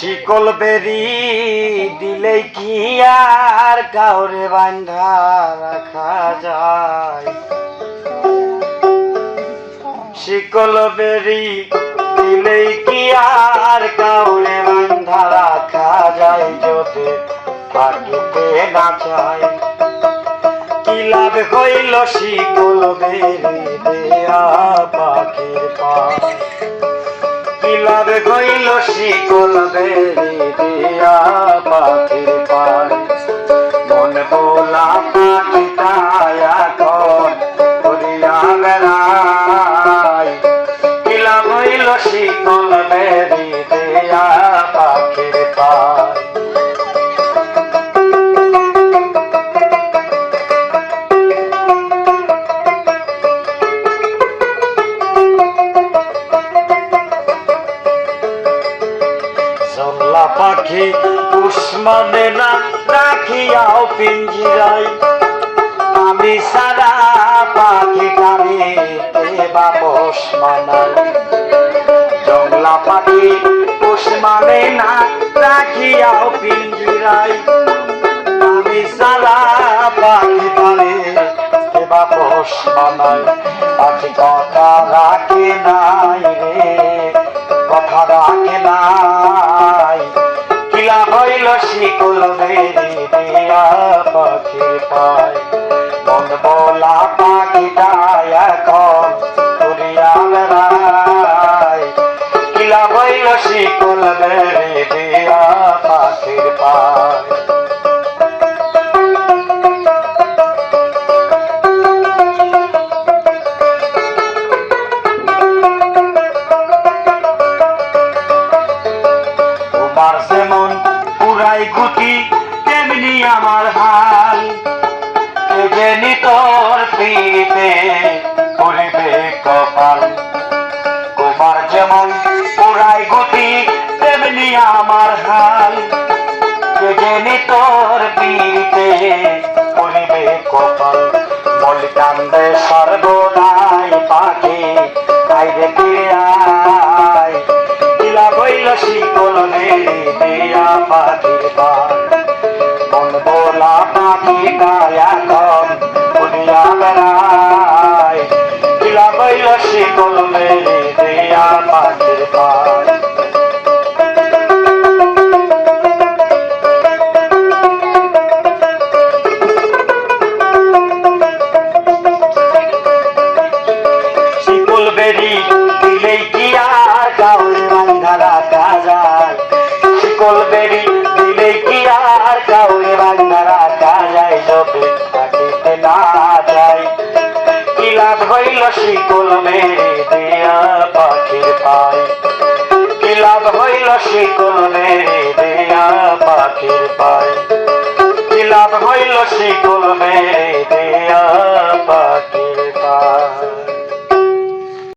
শিকল বেরি দিলে কি আর কাউরে বান্ধা রাখা যায়। শিকল বেরি দিলে কি আর কাউরে বান্ধা রাখা যায়, যদি থাকিতে না চায়। কি লাভ হইল শিকল বেরি দেয়া পাখির পায়। কি লাভ হইল শিকল বেরি দিয়া পাখির পায়। মন বোলা পাখিটা এখন উড়িয়া বেড়ায়। কি লাভ হইল শিকল বেরি দিয়া পাখির পায়। জল্লা পাখি উসমানে না রাখিয়াও পিঞ্জিরাই, আমি সারা পাখি কারিতে বাপস মানাই। জল্লা পাখি উসমানে না রাখিয়াও পিঞ্জিরাই, আমি সারা পাখি কারিতে বাপস মানাই। পাখি কথা রাখে নাই রে, কথা রাখে নাই। কি লাভ হইল শিকল বেরি দিয়া পাখির পায়। মন বোলা পাখিটা এখন উড়িয়া বেড়ায়। কি লাভ হইল শিকল বেরি দিয়া পাখির পায়। তোমার যেমন পুরাই গুটি তেমনি আমার হাল, যেনি তোর পিতে করিবে কপাল। তোমার যেমন পুরাই গুটি তেমনি আমার হাল, যেনি তোর পিতে করিবে কপাল। বলি কান্দে সর্বদাই পাখি আইরে ফিরে আয়। কি লাভ হইল শিকল বেরি দিয়া পাখির পায়। মন বোলা পাখিটা এখন উড়িয়া বেড়ায়। কি লাভ হইল শিকল বেরি দিয়া পাখির পায়। শিকল বেরি দিলেই কি আর কাউরে বান্ধা রাখা যায়। শিকল বেরি দিলেই কি আর কাউরে বান্ধা রাখা যায়, যদি থাকিতে না যায়। কি লাভ হইল শিকল বেরি দিয়া পাখির পায়। কি লাভ হইল শিকল বেরি দিয়া পাখির পায়। কি লাভ হইল শিকল বেরি দিয়া পাখির